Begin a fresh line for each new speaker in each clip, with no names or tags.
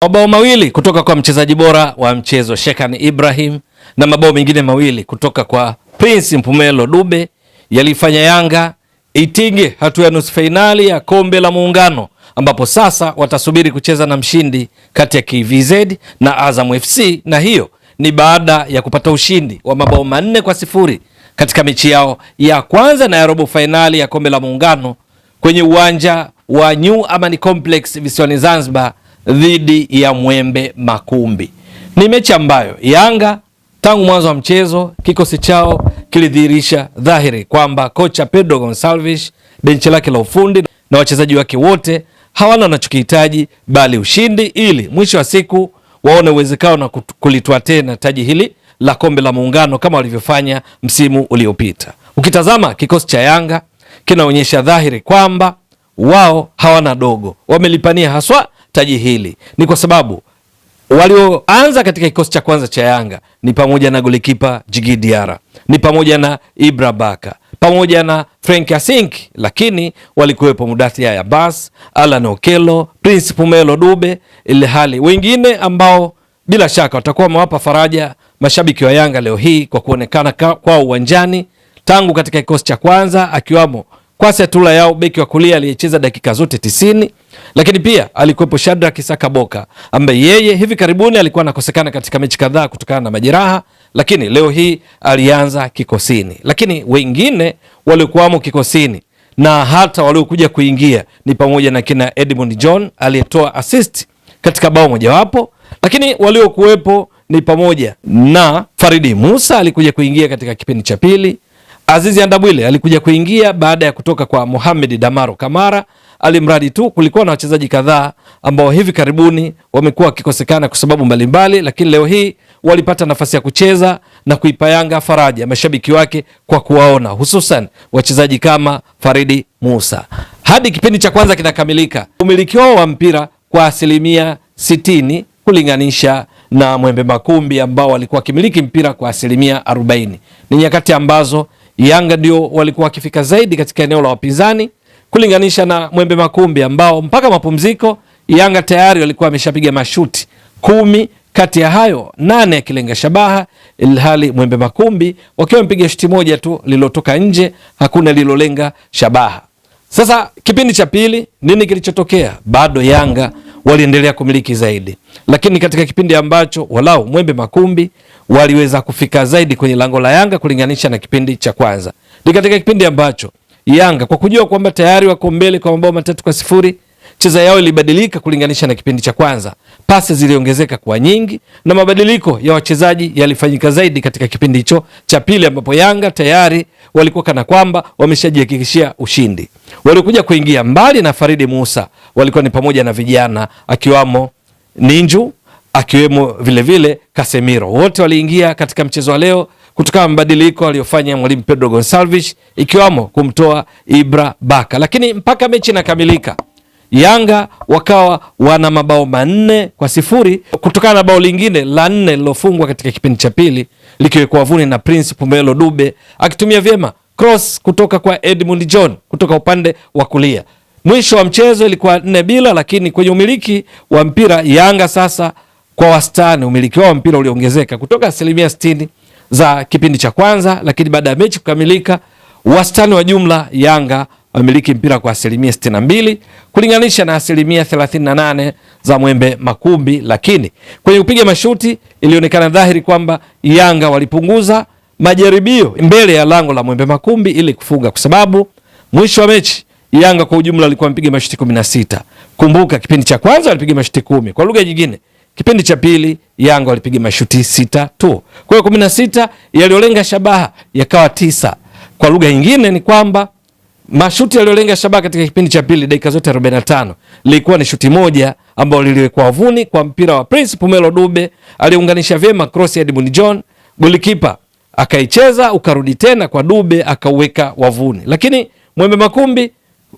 Mabao mawili kutoka kwa mchezaji bora wa mchezo Shekan Ibrahim na mabao mengine mawili kutoka kwa Prince Mpumelelo Dube yalifanya Yanga itinge hatua ya nusu fainali ya kombe la Muungano, ambapo sasa watasubiri kucheza na mshindi kati ya KVZ na Azam FC, na hiyo ni baada ya kupata ushindi wa mabao 4-0 katika mechi yao ya kwanza na ya robo fainali ya kombe la Muungano kwenye uwanja wa New Amani Complex visiwani Zanzibar dhidi ya Mwembe Makumbi. Ni mechi ambayo Yanga tangu mwanzo wa mchezo kikosi chao kilidhihirisha dhahiri kwamba kocha Pedro Gonçalves, benchi lake la ufundi na wachezaji wake wote hawana wanachokihitaji bali ushindi, ili mwisho wa siku waone uwezekano na kulitwaa tena taji hili la kombe la Muungano kama walivyofanya msimu uliopita. Ukitazama kikosi cha Yanga kinaonyesha dhahiri kwamba wao hawana dogo, wamelipania haswa taji hili. Ni kwa sababu walioanza katika kikosi cha kwanza cha Yanga ni pamoja na golikipa Djigui Diarra, ni pamoja na Ibra Baka, pamoja na Frank Asink, lakini walikuwepo Mudathir Abbas, Alan Okello, Prince Mpumelelo Dube, ile hali wengine ambao bila shaka watakuwa wamewapa faraja mashabiki wa Yanga leo hii kwa kuonekana kwa uwanjani tangu katika kikosi cha kwanza, akiwamo Kwasi Atula Yao, beki wa kulia aliyecheza dakika zote 90, lakini pia alikuwepo Shadrack Isaka Boka ambaye yeye hivi karibuni alikuwa anakosekana katika mechi kadhaa kutokana na majeraha, lakini leo hii alianza kikosini. Lakini wengine waliokuwamo kikosini na hata waliokuja kuingia ni pamoja na kina Edmund John aliyetoa assist katika bao mojawapo, lakini waliokuwepo ni pamoja na Faridi Musa alikuja kuingia katika kipindi cha pili. Azizi Andabwile alikuja kuingia baada ya kutoka kwa Mohamed Damaro Kamara. Alimradi tu kulikuwa na wachezaji kadhaa ambao hivi karibuni wamekuwa wakikosekana kwa sababu mbalimbali, lakini leo hii walipata nafasi ya kucheza na kuipa Yanga faraja mashabiki wake kwa kuwaona, hususan wachezaji kama Faridi Musa. Hadi kipindi cha kwanza kinakamilika, umiliki wao wa mpira kwa 60% kulinganisha na Mwembe Makumbi ambao walikuwa wakimiliki mpira kwa 40%. Ni nyakati ambazo Yanga ndio walikuwa wakifika zaidi katika eneo la wapinzani kulinganisha na Mwembe Makumbi ambao mpaka mapumziko Yanga tayari walikuwa wameshapiga mashuti 10, kati ya hayo 8 yakilenga shabaha, ilhali Mwembe Makumbi wakiwa wamepiga shuti moja tu lilotoka nje, hakuna lilolenga shabaha. Sasa kipindi cha pili nini kilichotokea? Bado Yanga waliendelea kumiliki zaidi, lakini katika kipindi ambacho walau Mwembe Makumbi waliweza kufika zaidi kwenye lango la Yanga kulinganisha na kipindi cha kwanza. Ni katika kipindi ambacho Yanga kwa kujua kwamba tayari wako mbele kwa mabao 3-0, cheza yao ilibadilika kulinganisha na kipindi cha kwanza. Pasi ziliongezeka kwa nyingi na mabadiliko ya wachezaji yalifanyika zaidi katika kipindi hicho cha pili, ambapo Yanga tayari walikuwa kana kwamba wameshajihakikishia ushindi. Walikuja kuingia mbali na Faridi Musa walikuwa ni pamoja na vijana akiwamo Ninju, akiwemo vile vile Casemiro. Wote waliingia katika mchezo wa leo kutokana na mabadiliko aliyofanya mwalimu Pedro Gonçalves, ikiwamo kumtoa Ibra Baka. Lakini mpaka mechi inakamilika Yanga wakawa wana mabao 4-0 kutokana na bao lingine la 4 lilofungwa katika kipindi cha pili likiwekwa wavuni na Prince Mpumelelo Dube akitumia vyema cross kutoka kwa Edmund John kutoka upande wa kulia. Mwisho wa mchezo ilikuwa 4-0, lakini kwenye umiliki wa mpira Yanga sasa kwa wastani umiliki wao mpira uliongezeka kutoka 60% za kipindi cha kwanza, lakini baada ya mechi kukamilika wastani wa jumla Yanga wamiliki mpira kwa 62% kulinganisha na 38% za Mwembe Makumbi. Lakini kwenye kupiga mashuti ilionekana dhahiri kwamba Yanga walipunguza majaribio mbele ya lango la Mwembe Makumbi ili kufunga, kwa sababu mwisho wa mechi Yanga kwa ujumla walikuwa wamepiga mashuti 16. Kumbuka kipindi cha kwanza walipiga mashuti 10. Kwa lugha nyingine kipindi cha pili Yanga walipiga mashuti 6 tu. Kwa hiyo 16 yaliolenga shabaha yakawa 9. Kwa lugha nyingine ni kwamba mashuti yaliolenga shabaha katika kipindi cha pili dakika zote 45 lilikuwa ni shuti moja ambalo liliwekwa wavuni kwa mpira wa Prince Mpumelelo Dube, aliunganisha vyema cross ya Edmund John, golikipa akaicheza ukarudi tena kwa Dube akauweka wavuni. Lakini Mwembe Makumbi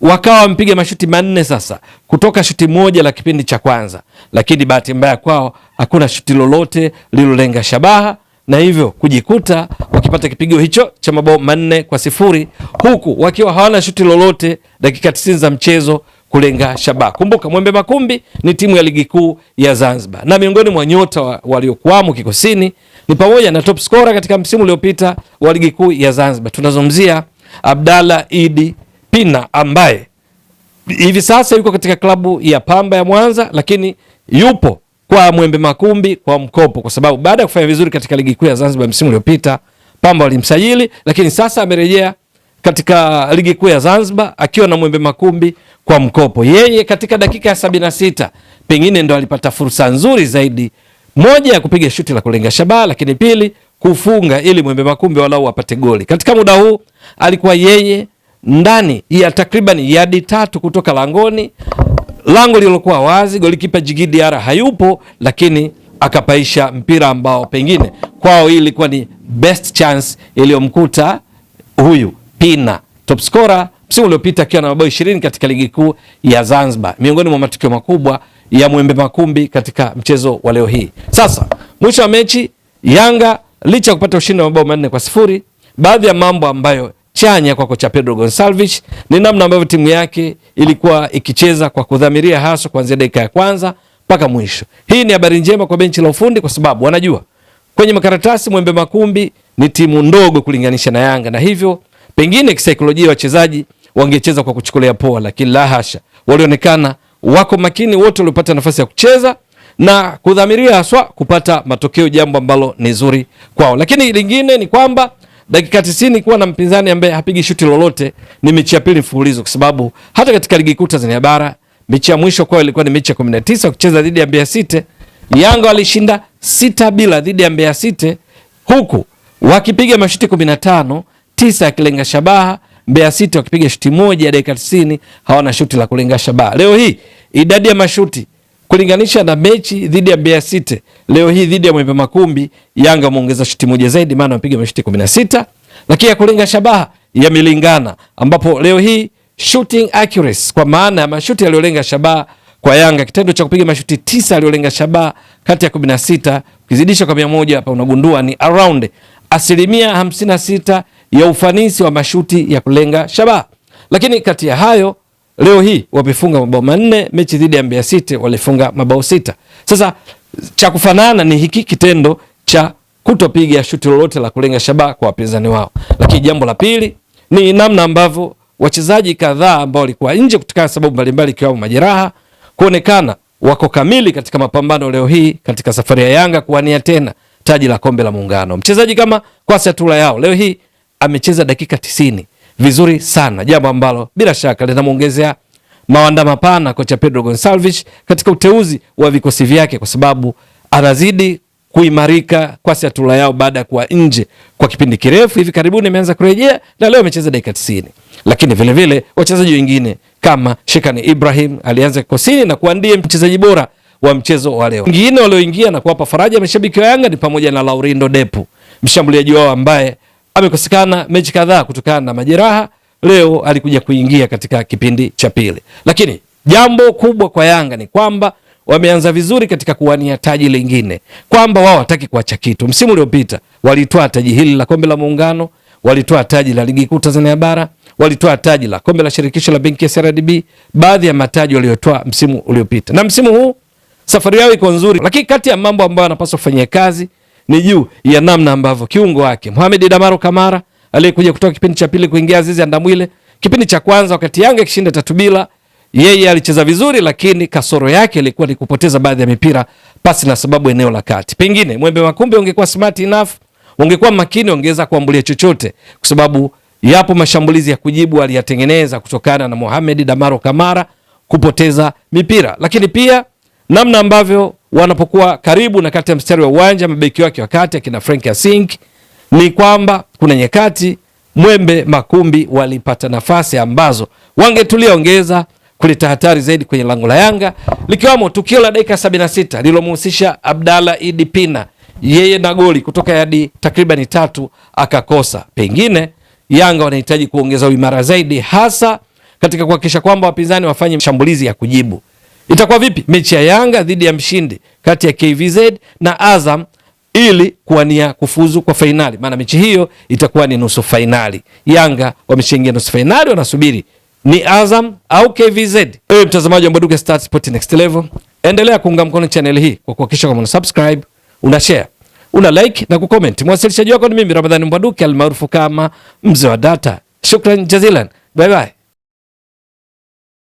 wakawa wampiga mashuti 4 sasa kutoka shuti moja la kipindi cha kwanza, lakini bahati mbaya kwao hakuna shuti lolote lilolenga shabaha, na hivyo kujikuta wakipata kipigo hicho cha mabao 4-0 huku wakiwa hawana shuti lolote dakika 90 za mchezo kulenga shabaha. Kumbuka Mwembe Makumbi ni timu ya ligi kuu ya Zanzibar, na miongoni mwa nyota waliokuwamo kikosini ni pamoja na top scorer katika msimu uliopita wa ligi kuu ya Zanzibar. Tunazungumzia Abdalla Idi Pina ambaye hivi sasa yuko katika klabu ya Pamba ya Mwanza, lakini yupo kwa Mwembe Makumbi kwa mkopo, kwa sababu baada ya kufanya vizuri katika ligi kuu ya Zanzibar msimu uliopita Pamba walimsajili, lakini sasa amerejea katika ligi kuu ya Zanzibar akiwa na Mwembe Makumbi kwa mkopo. Yeye katika dakika ya 76 pengine ndo alipata fursa nzuri zaidi, moja ya kupiga shuti la kulenga shabaha, lakini pili kufunga ili Mwembe Makumbi walau apate goli. Katika muda huu alikuwa yeye ndani ya takriban yadi 3 kutoka langoni, lango lilokuwa wazi, golikipa Djigui Diarra hayupo, lakini akapaisha mpira ambao pengine kwao hii ilikuwa ni best chance iliyomkuta huyu Pina, top scorer msimu uliopita akiwa na mabao 20 katika ligi kuu ya Zanzibar, miongoni mwa matukio makubwa ya Mwembe Makumbi katika mchezo wa leo hii. Sasa mwisho wa mechi, Yanga licha kupata ushindi wa mabao 4-0, baadhi ya mambo ambayo chanya kwa kocha Pedro Gonçalves ni namna ambavyo timu yake ilikuwa ikicheza kwa kudhamiria hasa kuanzia dakika ya kwanza mpaka mwisho. Hii ni habari njema kwa benchi la ufundi, kwa sababu wanajua kwenye makaratasi Mwembe Makumbi ni timu ndogo kulinganisha na Yanga, na hivyo pengine kisaikolojia wachezaji wangecheza kwa kuchukulia poa, lakini la hasha, walionekana wako makini wote waliopata nafasi ya kucheza na kudhamiria haswa kupata matokeo, jambo ambalo ni zuri kwao. Lakini lingine ni kwamba dakika 90 kuwa na mpinzani ambaye hapigi shuti lolote ni mechi ya pili mfululizo, kwa sababu hata katika ligi kuu Tanzania bara mechi ya mwisho kwao ilikuwa ni mechi ya 19 kucheza dhidi ya Mbeya City. Yanga walishinda 6-0 dhidi ya Mbeya City, huku wakipiga mashuti 15, 9 yakilenga shabaha. Mbeya City wakipiga shuti moja ya dakika 90, hawana shuti la kulenga shabaha. Leo hii idadi ya mashuti kulinganisha na mechi dhidi ya Mbeya City, leo hii dhidi ya Mwembe Makumbi, Yanga wameongeza shuti moja zaidi, maana wapiga mashuti 16, lakini ya kulenga shabaha yamelingana, ambapo leo hii shooting accuracy kwa maana ya mashuti yaliyolenga shabaha kwa Yanga, kitendo cha kupiga mashuti 9 yaliyolenga shabaha kati ya 16 ukizidisha kwa 100, hapa unagundua ni around 56% ya ufanisi wa mashuti ya kulenga shabaha. Lakini kati ya hayo leo hii wamefunga mabao 4, mechi dhidi ya Mbeya City walifunga mabao 6. Sasa cha kufanana ni hiki kitendo cha kutopiga shuti lolote la kulenga shabaha kwa wapinzani wao. Lakini jambo la pili ni namna ambavyo wachezaji kadhaa ambao walikuwa nje kutokana na sababu mbalimbali ikiwemo majeraha kuonekana wako kamili katika mapambano leo hii katika safari ya Yanga kuwania tena taji la kombe la Muungano. Mchezaji kama Kwasi Atula leo hii amecheza dakika 90 vizuri sana, jambo ambalo bila shaka linamuongezea mawanda mapana kocha Pedro Gonçalves katika uteuzi wa vikosi vyake, kwa sababu anazidi kuimarika Kwasi Atula baada ya kuwa nje kwa kipindi kirefu. Hivi karibuni ameanza kurejea na leo amecheza dakika 90. Lakini vile vile wachezaji wengine kama Shekan Ibrahim alianza kikosini na kuwa ndiye mchezaji bora wa mchezo wa leo. Wengine walioingia na kuwapa faraja mashabiki wa Yanga ni pamoja na Laurindo Depu, mshambuliaji wao ambaye amekosekana mechi kadhaa kutokana na majeraha. Leo alikuja kuingia katika kipindi cha pili. Lakini jambo kubwa kwa Yanga ni kwamba wameanza vizuri katika kuwania taji lingine, kwamba wao hataki kuacha kitu. Msimu uliopita walitoa taji hili la kombe la Muungano, walitoa taji la ligi kuu Tanzania bara, walitoa taji la kombe la shirikisho la benki ya CRDB, baadhi ya mataji waliotoa msimu uliopita. Na msimu huu safari yao iko nzuri, lakini kati ya mambo ambayo anapaswa kufanyia kazi ni juu ya namna ambavyo kiungo wake Mohamed Damaro Kamara aliyekuja kutoka kipindi cha pili kuingia Azizi Andamwile. Kipindi cha kwanza wakati Yanga ikishinda 3-0, yeye alicheza vizuri, lakini kasoro yake ilikuwa ni kupoteza baadhi ya mipira pasi na sababu eneo la kati. Pengine Mwembe Makumbi ungekuwa smart enough, ungekuwa makini, ongeza kuambulia chochote, kwa sababu yapo mashambulizi ya kujibu aliyatengeneza kutokana na Mohamed Damaro Kamara kupoteza mipira. Lakini pia namna ambavyo wanapokuwa karibu na kati ya mstari wa uwanja mabeki wake wakati akina Frank Asink, ni kwamba kuna nyakati Mwembe Makumbi walipata nafasi ambazo wangetulia ongeza kuleta hatari zaidi kwenye lango la Yanga, likiwamo tukio la dakika 76 lilomhusisha Abdalla Idi Pina, yeye na goli kutoka yadi takriban 3 akakosa. Pengine Yanga wanahitaji kuongeza uimara zaidi, hasa katika kuhakikisha kwamba wapinzani wafanye shambulizi ya kujibu. Itakuwa vipi mechi ya Yanga dhidi ya mshindi kati ya KVZ na Azam ili kuwania kufuzu kwa fainali? Maana mechi hiyo itakuwa ni nusu fainali. Yanga wameshaingia nusu fainali, wanasubiri ni Azam au KVZ? Wewe mtazamaji wa Mbwaduke Stats Sport Next Level, endelea kuunga mkono channel hii kwa kuhakikisha kama una subscribe, una share, una like na kucomment. Mwasilishaji wako ni mimi Ramadhani Mbwaduke almaarufu kama Mzee wa Data. Shukran jazilan. Bye bye.